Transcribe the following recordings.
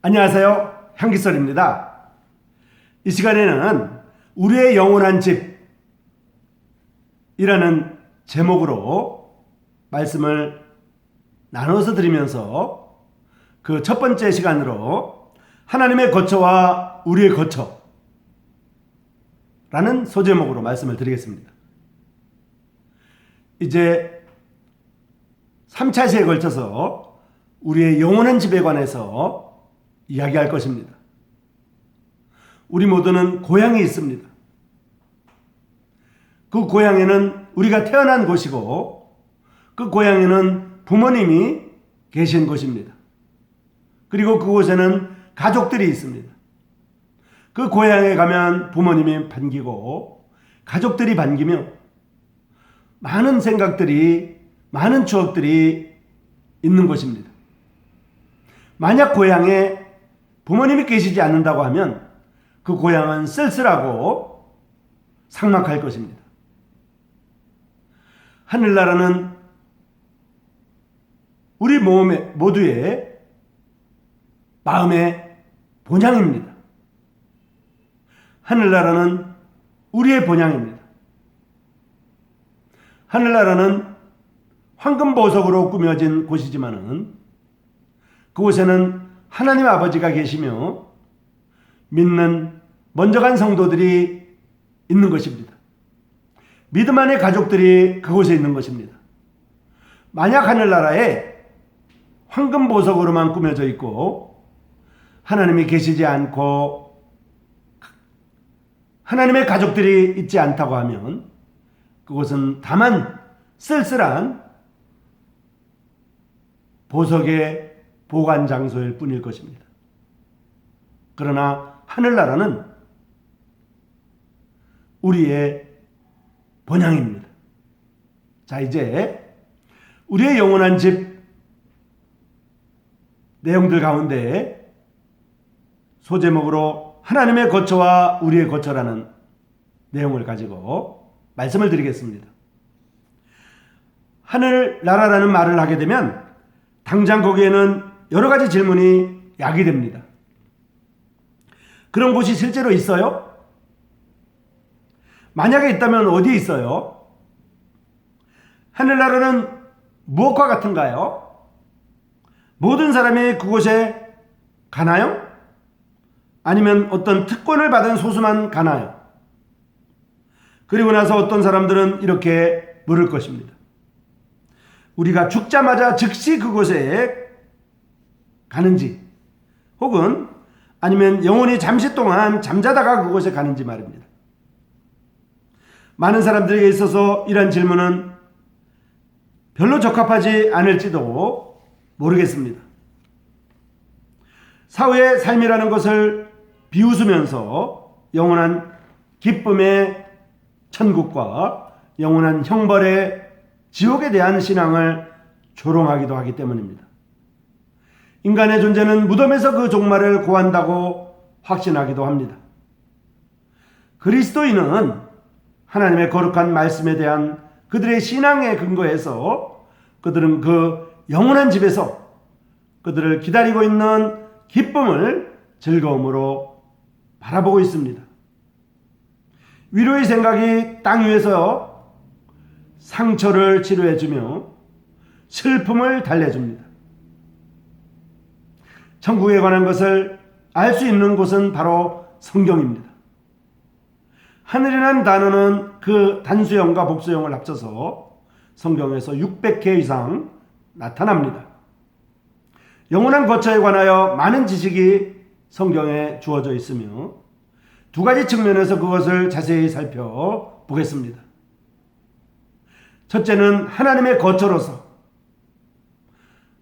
안녕하세요. 향기설입니다. 이 시간에는 우리의 영원한 집이라는 제목으로 말씀을 나눠서 드리면서 그 첫 번째 시간으로 하나님의 거처와 우리의 거처라는 소제목으로 말씀을 드리겠습니다. 이제 3차 시에 걸쳐서 우리의 영원한 집에 관해서 이야기할 것입니다. 우리 모두는 고향이 있습니다. 그 고향에는 우리가 태어난 곳이고 그 고향에는 부모님이 계신 곳입니다. 그리고 그곳에는 가족들이 있습니다. 그 고향에 가면 부모님이 반기고 가족들이 반기며 많은 생각들이, 많은 추억들이 있는 곳입니다. 만약 고향에 부모님이 계시지 않는다고 하면 그 고향은 쓸쓸하고 삭막할 것입니다. 하늘나라는 우리 모두의 마음의 본향입니다. 하늘나라는 우리의 본향입니다. 하늘나라는 황금보석으로 꾸며진 곳이지만은 그곳에는 하나님 아버지가 계시며 믿는 먼저 간 성도들이 있는 것입니다. 믿음 안의 가족들이 그곳에 있는 것입니다. 만약 하늘나라에 황금보석으로만 꾸며져 있고 하나님이 계시지 않고 하나님의 가족들이 있지 않다고 하면 그곳은 다만 쓸쓸한 보석의 보관 장소일 뿐일 것입니다. 그러나 하늘나라는 우리의 본향입니다. 자, 이제 우리의 영원한 집 내용들 가운데 소제목으로 하나님의 거처와 우리의 거처라는 내용을 가지고 말씀을 드리겠습니다. 하늘나라라는 말을 하게 되면 당장 거기에는 여러 가지 질문이 야기됩니다. 그런 곳이 실제로 있어요? 만약에 있다면 어디에 있어요? 하늘나라는 무엇과 같은가요? 모든 사람이 그곳에 가나요? 아니면 어떤 특권을 받은 소수만 가나요? 그리고 나서 어떤 사람들은 이렇게 물을 것입니다. 우리가 죽자마자 즉시 그곳에 가는지 혹은 아니면 영원히 잠시 동안 잠자다가 그곳에 가는지 말입니다. 많은 사람들에게 있어서 이런 질문은 별로 적합하지 않을지도 모르겠습니다. 사후의 삶이라는 것을 비웃으면서 영원한 기쁨의 천국과 영원한 형벌의 지옥에 대한 신앙을 조롱하기도 하기 때문입니다. 인간의 존재는 무덤에서 그 종말을 고한다고 확신하기도 합니다. 그리스도인은 하나님의 거룩한 말씀에 대한 그들의 신앙에 근거해서 그들은 그 영원한 집에서 그들을 기다리고 있는 기쁨을 즐거움으로 바라보고 있습니다. 위로의 생각이 땅 위에서 상처를 치료해주며 슬픔을 달래줍니다. 천국에 관한 것을 알 수 있는 곳은 바로 성경입니다. 하늘이라는 단어는 그 단수형과 복수형을 합쳐서 성경에서 600회 이상 나타납니다. 영원한 거처에 관하여 많은 지식이 성경에 주어져 있으며 두 가지 측면에서 그것을 자세히 살펴보겠습니다. 첫째는 하나님의 거처로서,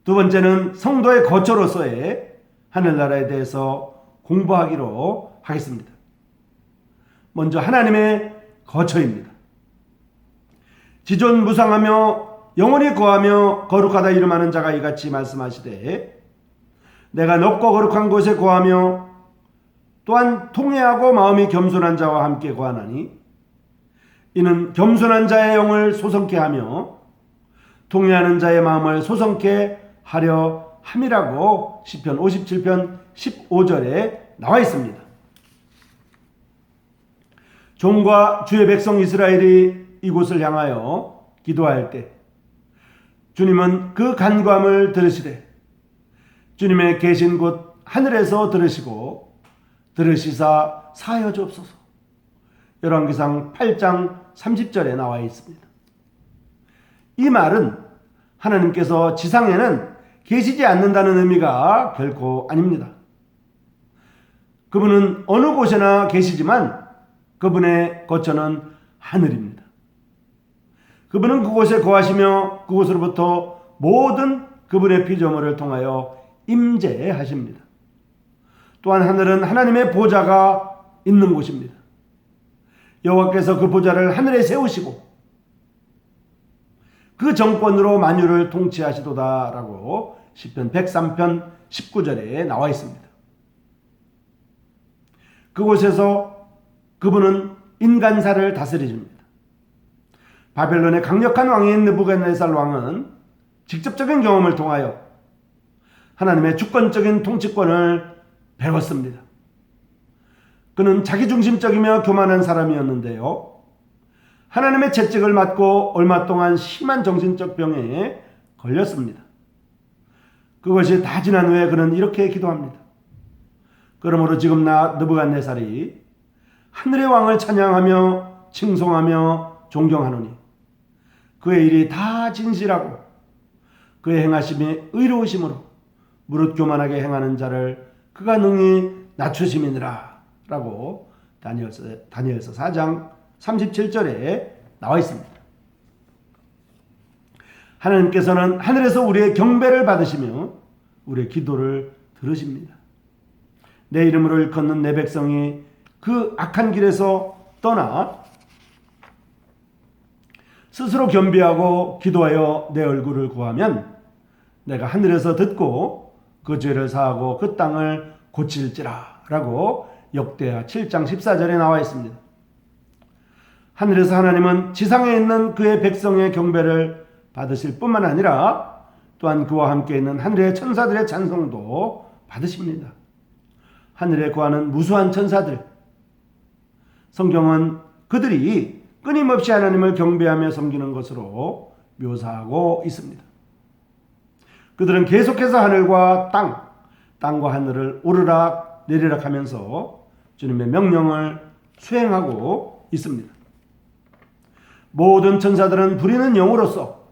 두 번째는 성도의 거처로서의 하늘나라에 대해서 공부하기로 하겠습니다. 먼저 하나님의 거처입니다. 지존무상하며 영원히 거하며 거룩하다 이름하는 자가 이같이 말씀하시되 내가 높고 거룩한 곳에 거하며 또한 통회하고 마음이 겸손한 자와 함께 거하나니 이는 겸손한 자의 영을 소성케 하며 통회하는 자의 마음을 소성케 하려 함이라고 시편 57편 15절에 나와 있습니다. 종과 주의 백성 이스라엘이 이곳을 향하여 기도할 때 주님은 그 간구함을 들으시되 주님의 계신 곳 하늘에서 들으시고 들으시사 사하여 주옵소서. 열왕기상 8장 30절에 나와 있습니다. 이 말은 하나님께서 지상에는 계시지 않는다는 의미가 결코 아닙니다. 그분은 어느 곳에나 계시지만 그분의 거처는 하늘입니다. 그분은 그곳에 거하시며 그곳으로부터 모든 그분의 피조물을 통하여 임재하십니다. 또한 하늘은 하나님의 보좌가 있는 곳입니다. 여호와께서 그 보좌를 하늘에 세우시고 그 정권으로 만유를 통치하시도다라고 시편 103편 19절에 나와 있습니다. 그곳에서 그분은 인간사를 다스리십니다. 바벨론의 강력한 왕인 느부갓네살 왕은 직접적인 경험을 통하여 하나님의 주권적인 통치권을 배웠습니다. 그는 자기중심적이며 교만한 사람이었는데요. 하나님의 채찍을 맞고 얼마 동안 심한 정신적 병에 걸렸습니다. 그것이 다 지난 후에 그는 이렇게 기도합니다. 그러므로 지금 나 느부갓네살이 하늘의 왕을 찬양하며 칭송하며 존경하노니 그의 일이 다 진실하고 그의 행하심이 의로우심으로 무릇 교만하게 행하는 자를 그가 능히 낮추심이니라 라고 다니엘서 4장 37절에 나와 있습니다. 하나님께서는 하늘에서 우리의 경배를 받으시며 우리의 기도를 들으십니다. 내 이름으로 일컫는 내 백성이 그 악한 길에서 떠나 스스로 겸비하고 기도하여 내 얼굴을 구하면 내가 하늘에서 듣고 그 죄를 사하고 그 땅을 고칠지라 라고 역대하 7장 14절에 나와 있습니다. 하늘에서 하나님은 지상에 있는 그의 백성의 경배를 받으실 뿐만 아니라 또한 그와 함께 있는 하늘의 천사들의 찬송도 받으십니다. 하늘에 거하는 무수한 천사들, 성경은 그들이 끊임없이 하나님을 경배하며 섬기는 것으로 묘사하고 있습니다. 그들은 계속해서 하늘과 땅과 하늘을 오르락 내리락 하면서 주님의 명령을 수행하고 있습니다. 모든 천사들은 부리는 영으로서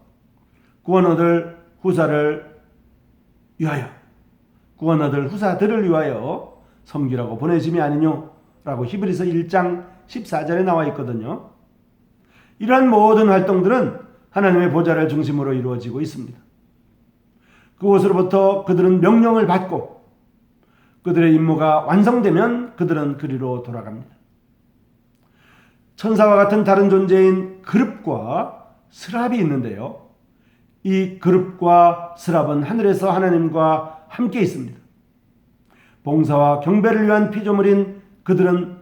구원 얻을 후사들을 위하여 섬기라고 보내심이 아니뇨 라고 히브리서 1장 14절에 나와 있거든요. 이러한 모든 활동들은 하나님의 보좌를 중심으로 이루어지고 있습니다. 그곳으로부터 그들은 명령을 받고 그들의 임무가 완성되면 그들은 그리로 돌아갑니다. 천사와 같은 다른 존재인 그룹과 스랍이 있는데요. 이 그룹과 스랍은 하늘에서 하나님과 함께 있습니다. 봉사와 경배를 위한 피조물인 그들은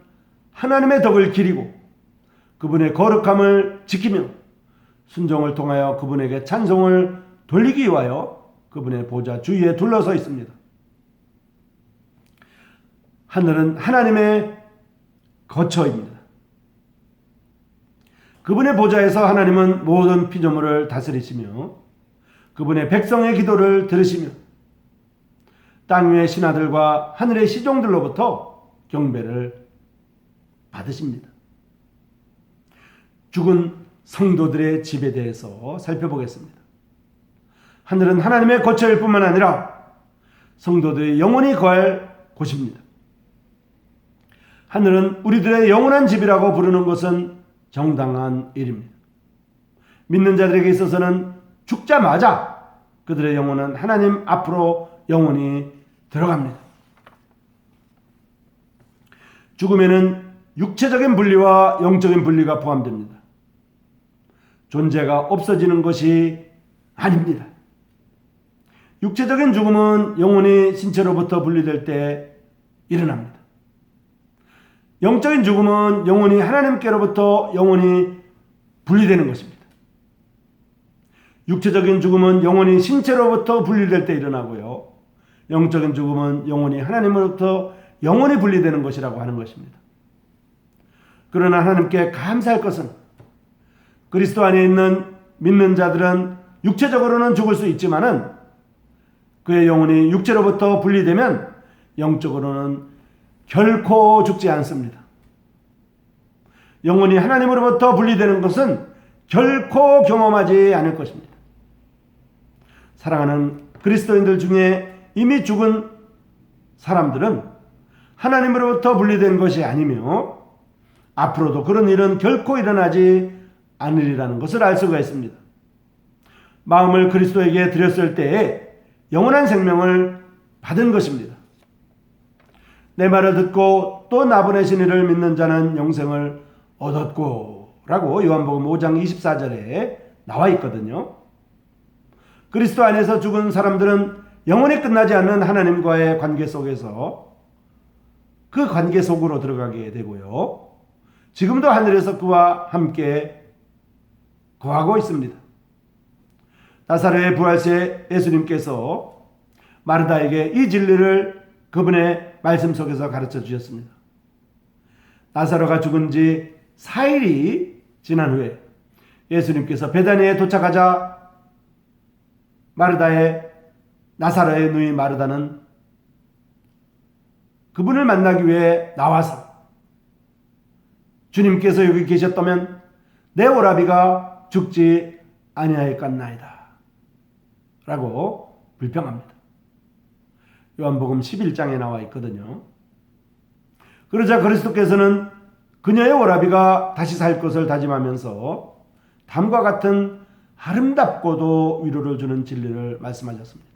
하나님의 덕을 기리고 그분의 거룩함을 지키며 순종을 통하여 그분에게 찬송을 돌리기 위하여 그분의 보좌 주위에 둘러서 있습니다. 하늘은 하나님의 거처입니다. 그분의 보좌에서 하나님은 모든 피조물을 다스리시며 그분의 백성의 기도를 들으시며 땅 위의 신하들과 하늘의 시종들로부터 경배를 받으십니다. 죽은 성도들의 집에 대해서 살펴보겠습니다. 하늘은 하나님의 거처일 뿐만 아니라 성도들의 영원히 거할 곳입니다. 하늘은 우리들의 영원한 집이라고 부르는 것은 정당한 일입니다. 믿는 자들에게 있어서는 죽자마자 그들의 영혼은 하나님 앞으로 영원히 들어갑니다. 죽음에는 육체적인 분리와 영적인 분리가 포함됩니다. 존재가 없어지는 것이 아닙니다. 육체적인 죽음은 영혼이 신체로부터 분리될 때 일어납니다. 영적인 죽음은 영혼이 하나님께로부터 영원히 분리되는 것입니다. 육체적인 죽음은 영혼이 신체로부터 분리될 때 일어나고요. 영적인 죽음은 영혼이 하나님으로부터 영원히 분리되는 것이라고 하는 것입니다. 그러나 하나님께 감사할 것은 그리스도 안에 있는 믿는 자들은 육체적으로는 죽을 수 있지만은 그의 영혼이 육체로부터 분리되면 영적으로는 결코 죽지 않습니다. 영혼이 하나님으로부터 분리되는 것은 결코 경험하지 않을 것입니다. 사랑하는 그리스도인들 중에 이미 죽은 사람들은 하나님으로부터 분리된 것이 아니며 앞으로도 그런 일은 결코 일어나지 않으리라는 것을 알 수가 있습니다. 마음을 그리스도에게 드렸을 때에 영원한 생명을 받은 것입니다. 내 말을 듣고 또 나보내신 이를 믿는 자는 영생을 얻었고 라고 요한복음 5장 24절에 나와 있거든요. 그리스도 안에서 죽은 사람들은 영원히 끝나지 않는 하나님과의 관계 속에서 그 관계 속으로 들어가게 되고요. 지금도 하늘에서 그와 함께 거하고 있습니다. 나사로의 부활시에 예수님께서 마르다에게 이 진리를 그분의 말씀 속에서 가르쳐 주셨습니다. 나사로가 죽은 지 4일이 지난 후에 예수님께서 베다니에 도착하자 나사로의 누이 마르다는 그분을 만나기 위해 나와서 주님께서 여기 계셨다면 내 오라비가 죽지 아니하였겠나이다 라고 불평합니다. 요한복음 11장에 나와 있거든요. 그러자 그리스도께서는 그녀의 오라비가 다시 살 것을 다짐하면서 다음과 같은 아름답고도 위로를 주는 진리를 말씀하셨습니다.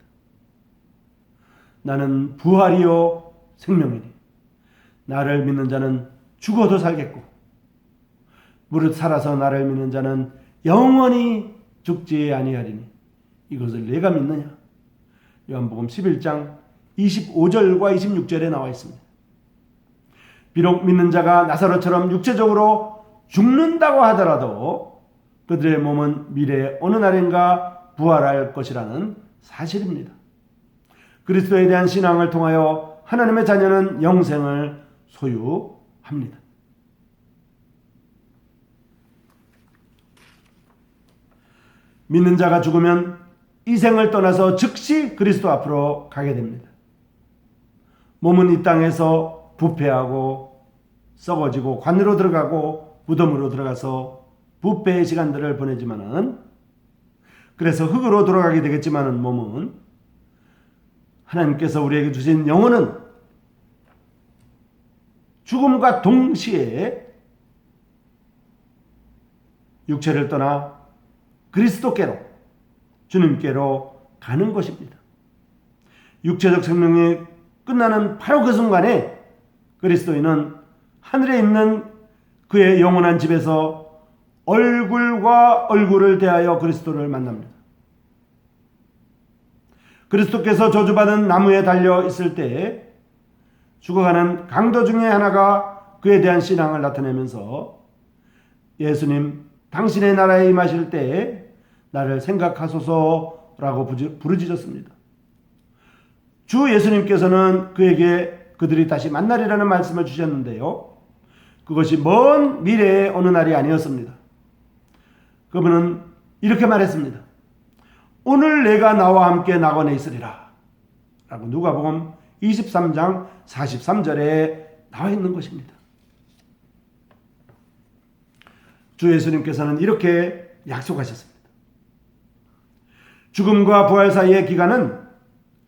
나는 부활이요 생명이니 나를 믿는 자는 죽어도 살겠고 무릇 살아서 나를 믿는 자는 영원히 죽지 아니하리니 이것을 내가 믿느냐? 요한복음 11장 25절과 26절에 나와 있습니다. 비록 믿는 자가 나사로처럼 육체적으로 죽는다고 하더라도 그들의 몸은 미래의 어느 날인가 부활할 것이라는 사실입니다. 그리스도에 대한 신앙을 통하여 하나님의 자녀는 영생을 소유합니다. 믿는 자가 죽으면 이 생을 떠나서 즉시 그리스도 앞으로 가게 됩니다. 몸은 이 땅에서 부패하고 썩어지고 관으로 들어가고 무덤으로 들어가서 부패의 시간들을 보내지만은 그래서 흙으로 돌아가게 되겠지만은 몸은 하나님께서 우리에게 주신 영혼은 죽음과 동시에 육체를 떠나 그리스도께로 주님께로 가는 것입니다. 육체적 생명이 끝나는 바로 그 순간에 그리스도인은 하늘에 있는 그의 영원한 집에서 얼굴과 얼굴을 대하여 그리스도를 만납니다. 그리스도께서 저주받은 나무에 달려 있을 때 죽어가는 강도 중에 하나가 그에 대한 신앙을 나타내면서 예수님 당신의 나라에 임하실 때에 나를 생각하소서라고 부르짖었습니다. 주 예수님께서는 그에게 그들이 다시 만나리라는 말씀을 주셨는데요. 그것이 먼 미래의 어느 날이 아니었습니다. 그분은 이렇게 말했습니다. 오늘 내가 나와 함께 낙원에 있으리라 라고 누가복음 23장 43절에 나와 있는 것입니다. 주 예수님께서는 이렇게 약속하셨습니다. 죽음과 부활 사이의 기간은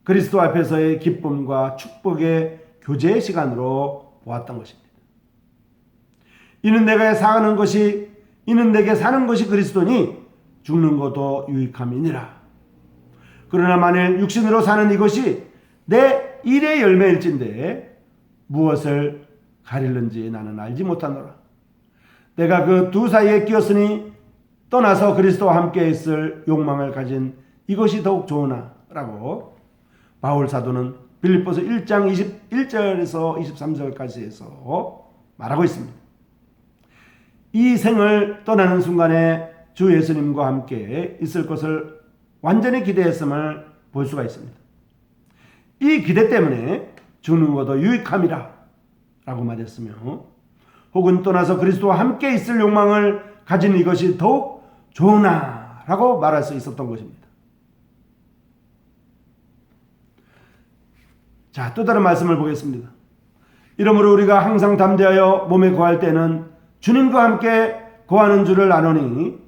그리스도 앞에서의 기쁨과 축복의 교제의 시간으로 보았던 것입니다. 이는 내게 사는 것이 그리스도니 죽는 것도 유익함이니라. 그러나 만일 육신으로 사는 이것이 내 일의 열매일진데 무엇을 가릴는지 나는 알지 못하노라. 내가 그 두 사이에 끼었으니 떠나서 그리스도와 함께 있을 욕망을 가진 이것이 더욱 좋으나 라고 바울 사도는 빌립보서 1장 21절에서 23절까지 해서 말하고 있습니다. 이 생을 떠나는 순간에 주 예수님과 함께 있을 것을 완전히 기대했음을 볼 수가 있습니다. 이 기대 때문에 죽는 것도 유익함이라 라고 말했으며, 혹은 떠나서 그리스도와 함께 있을 욕망을 가진 이것이 더욱 좋으나 라고 말할 수 있었던 것입니다. 자, 또 다른 말씀을 보겠습니다. 이러므로 우리가 항상 담대하여 몸에 거할 때는 주님과 함께 거하는 줄을 아노니,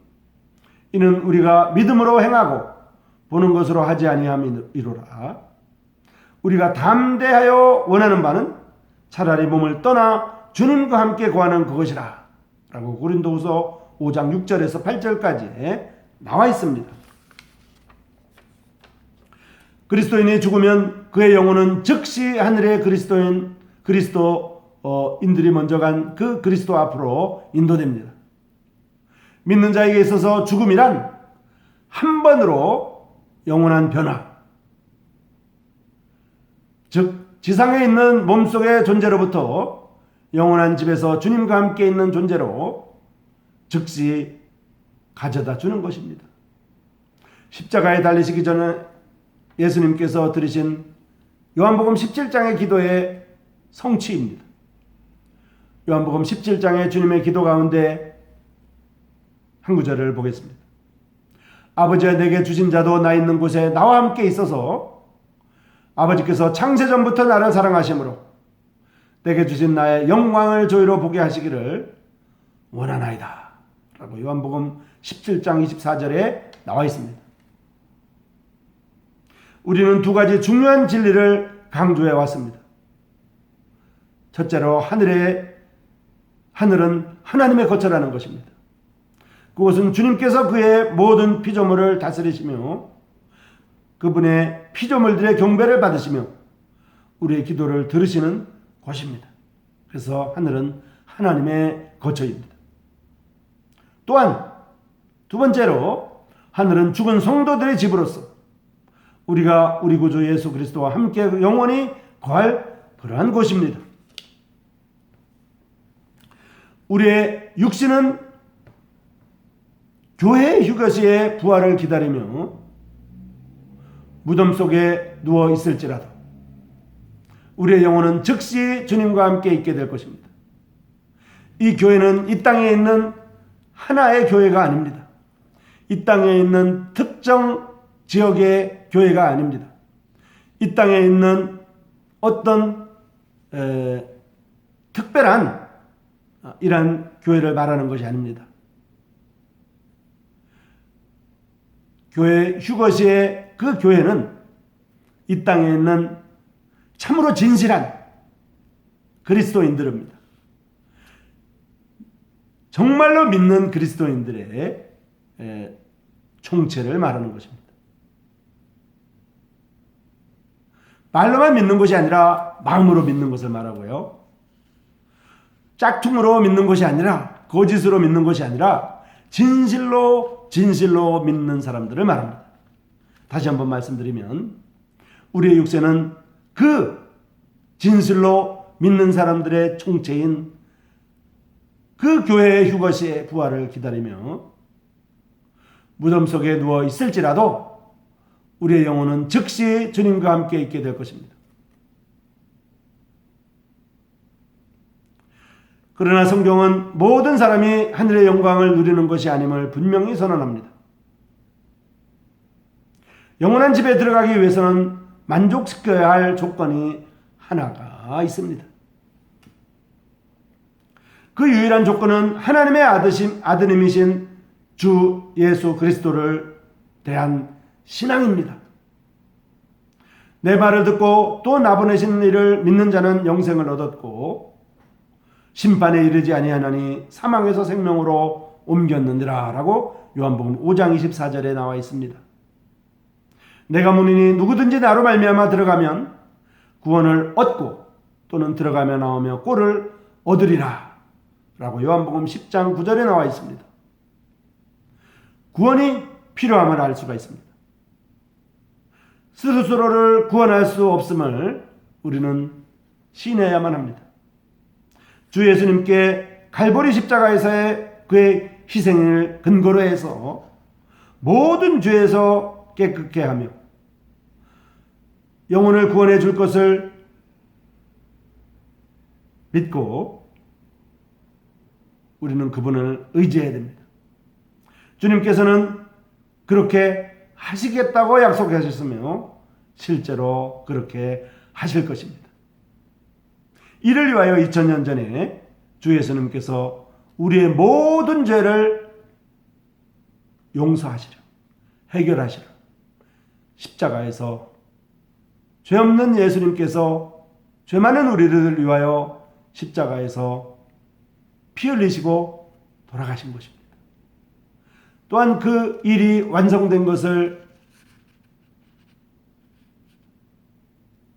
이는 우리가 믿음으로 행하고 보는 것으로 하지 아니함이로라. 우리가 담대하여 원하는 바는 차라리 몸을 떠나 주님과 함께 거하는 그것이라 라고 고린도후서 5장 6절에서 8절까지 나와 있습니다. 그리스도인이 죽으면 그의 영혼은 즉시 하늘의 그리스도인들이 먼저 간 그 그리스도 앞으로 인도됩니다. 믿는 자에게 있어서 죽음이란 한 번으로 영원한 변화, 즉 지상에 있는 몸속의 존재로부터 영원한 집에서 주님과 함께 있는 존재로 즉시 가져다 주는 것입니다. 십자가에 달리시기 전에 예수님께서 들으신 요한복음 17장의 기도의 성취입니다. 요한복음 17장의 주님의 기도 가운데 한 구절을 보겠습니다. 아버지가 내게 주신 자도 나 있는 곳에 나와 함께 있어서 아버지께서 창세전부터 나를 사랑하심으로 내게 주신 나의 영광을 저희로 보게 하시기를 원하나이다 라고 요한복음 17장 24절에 나와 있습니다. 우리는 두 가지 중요한 진리를 강조해 왔습니다. 첫째로 하늘은 하나님의 거처라는 것입니다. 그것은 주님께서 그의 모든 피조물을 다스리시며 그분의 피조물들의 경배를 받으시며 우리의 기도를 들으시는 곳입니다. 그래서 하늘은 하나님의 거처입니다. 또한 두 번째로 하늘은 죽은 성도들의 집으로서 우리가 우리 구주 예수 그리스도와 함께 영원히 거할 그러한 곳입니다. 우리의 육신은 교회의 휴거시에 부활을 기다리며 무덤 속에 누워 있을지라도 우리의 영혼은 즉시 주님과 함께 있게 될 것입니다. 이 교회는 이 땅에 있는 하나의 교회가 아닙니다. 이 땅에 있는 특정 지역의 교회가 아닙니다. 이 땅에 있는 어떤 특별한 이러한 교회를 말하는 것이 아닙니다. 교회 휴거시의 그 교회는 이 땅에 있는 참으로 진실한 그리스도인들입니다. 정말로 믿는 그리스도인들의 총체를 말하는 것입니다. 말로만 믿는 것이 아니라 마음으로 믿는 것을 말하고요. 짝퉁으로 믿는 것이 아니라 거짓으로 믿는 것이 아니라 진실로 믿는 사람들을 말합니다. 다시 한번 말씀드리면 우리의 육체는 그 진실로 믿는 사람들의 총체인 그 교회의 휴거시의 부활을 기다리며 무덤 속에 누워 있을지라도 우리의 영혼은 즉시 주님과 함께 있게 될 것입니다. 그러나 성경은 모든 사람이 하늘의 영광을 누리는 것이 아님을 분명히 선언합니다. 영원한 집에 들어가기 위해서는 만족시켜야 할 조건이 하나가 있습니다. 그 유일한 조건은 하나님의 아드님이신 주 예수 그리스도를 대한 신앙입니다. 내 말을 듣고 또 나보내신 이를 믿는 자는 영생을 얻었고 심판에 이르지 아니하나니 사망에서 생명으로 옮겼느니라 라고 요한복음 5장 24절에 나와 있습니다. 내가 문이니 누구든지 나로 말미암아 들어가면 구원을 얻고 또는 들어가며 나오며 꼴을 얻으리라 라고 요한복음 10장 9절에 나와 있습니다. 구원이 필요함을 알 수가 있습니다. 스스로를 구원할 수 없음을 우리는 신뢰해야만 합니다. 주 예수님께 갈보리 십자가에서의 그의 희생을 근거로 해서 모든 죄에서 깨끗게 하며 영혼을 구원해 줄 것을 믿고 우리는 그분을 의지해야 됩니다. 주님께서는 그렇게 하시겠다고 약속하셨으며 실제로 그렇게 하실 것입니다. 이를 위하여 2000년 전에 주 예수님께서 우리의 모든 죄를 용서하시려, 해결하시려 십자가에서 죄 없는 예수님께서 죄 많은 우리를 위하여 십자가에서 피 흘리시고 돌아가신 것입니다. 또한 그 일이 완성된 것을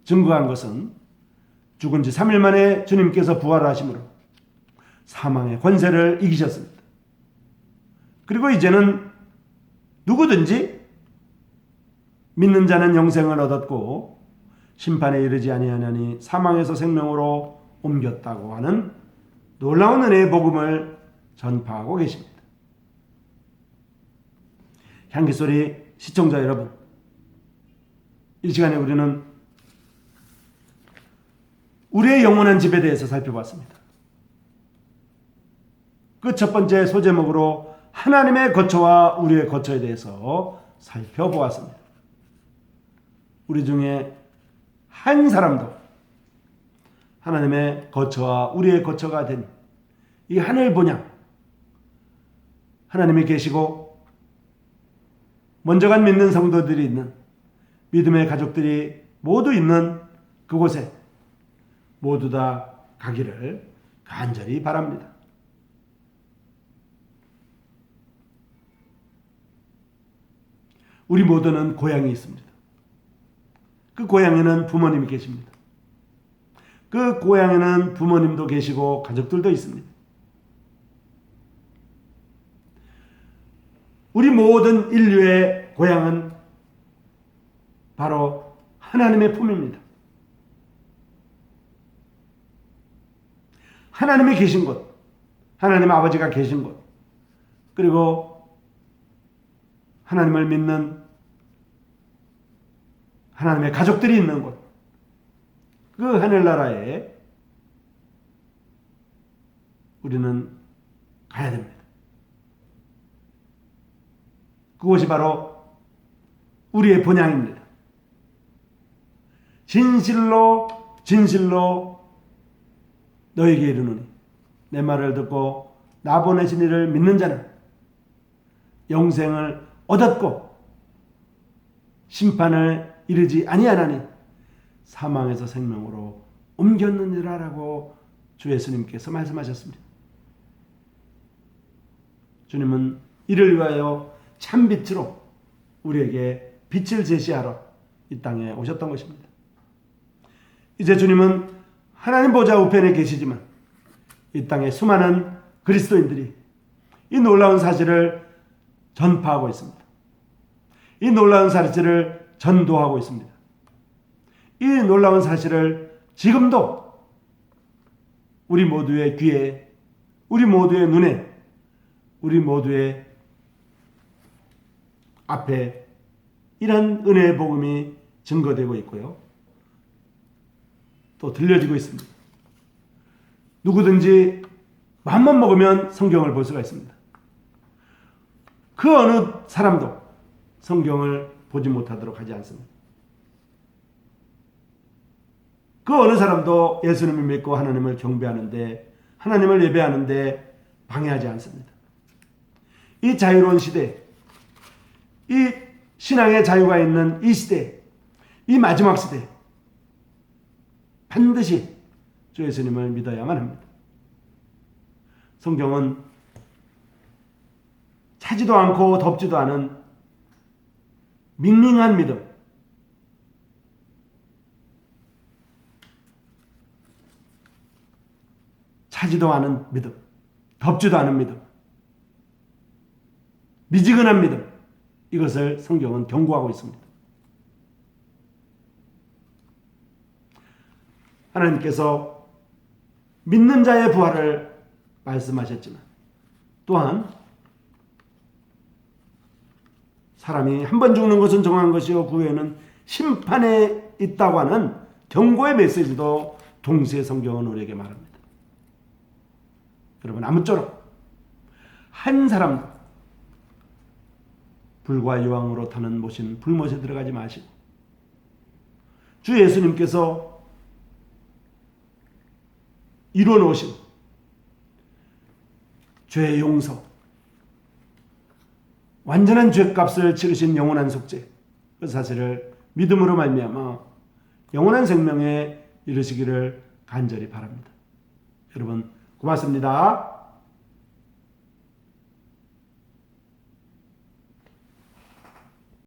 증거한 것은 죽은 지 3일 만에 주님께서 부활하심으로 사망의 권세를 이기셨습니다. 그리고 이제는 누구든지 믿는 자는 영생을 얻었고 심판에 이르지 아니하나니 사망에서 생명으로 옮겼다고 하는 놀라운 은혜의 복음을 전파하고 계십니다. 향기소리 시청자 여러분, 이 시간에 우리는 우리의 영원한 집에 대해서 살펴봤습니다. 그 첫 번째 소제목으로 하나님의 거처와 우리의 거처에 대해서 살펴보았습니다. 우리 중에 한 사람도 하나님의 거처와 우리의 거처가 된 이 하늘 본향, 하나님이 계시고 먼저간 믿는 성도들이 있는, 믿음의 가족들이 모두 있는 그곳에 모두 다 가기를 간절히 바랍니다. 우리 모두는 고향이 있습니다. 그 고향에는 부모님이 계십니다. 그 고향에는 부모님도 계시고 가족들도 있습니다. 우리 모든 인류의 고향은 바로 하나님의 품입니다. 하나님이 계신 곳, 하나님 아버지가 계신 곳, 그리고 하나님을 믿는 하나님의 가족들이 있는 곳, 그 하늘나라에 우리는 가야 됩니다. 그것이 바로 우리의 본향입니다. 진실로 진실로 너에게 이르노니 내 말을 듣고 나 보내신 이를 믿는 자는 영생을 얻었고 심판을 이르지 아니하나니 사망에서 생명으로 옮겼느니라라고 주 예수님께서 말씀하셨습니다. 주님은 이를 위하여 참빛으로 우리에게 빛을 제시하러 이 땅에 오셨던 것입니다. 이제 주님은 하나님 보좌 우편에 계시지만 이 땅에 수많은 그리스도인들이 이 놀라운 사실을 전파하고 있습니다. 이 놀라운 사실을 전도하고 있습니다. 이 놀라운 사실을 지금도 우리 모두의 귀에, 우리 모두의 눈에, 우리 모두의 앞에 이런 은혜의 복음이 증거되고 있고요. 또 들려지고 있습니다. 누구든지 마음만 먹으면 성경을 볼 수가 있습니다. 그 어느 사람도 성경을 보지 못하도록 하지 않습니다. 그 어느 사람도 예수님을 믿고 하나님을 경배하는데, 하나님을 예배하는데 방해하지 않습니다. 이 자유로운 시대, 이 신앙의 자유가 있는 이 시대, 이 마지막 시대, 반드시 주 예수님을 믿어야만 합니다. 성경은 차지도 않고 덥지도 않은 밍밍한 믿음, 차지도 않은 믿음, 덥지도 않은 믿음, 미지근한 믿음, 이것을 성경은 경고하고 있습니다. 하나님께서 믿는 자의 부활을 말씀하셨지만 또한 사람이 한 번 죽는 것은 정한 것이요 그 후에는 심판에 있다고 하는 경고의 메시지도 동시에 성경은 우리에게 말합니다. 여러분, 아무쪼록 한 사람 불과 유황으로 타는 모신 불못에 들어가지 마시고 주 예수님께서 이루어놓으신 죄의 용서, 완전한 죄값을 치르신 영원한 속죄, 그 사실을 믿음으로 말미암아 영원한 생명에 이르시기를 간절히 바랍니다. 여러분 고맙습니다.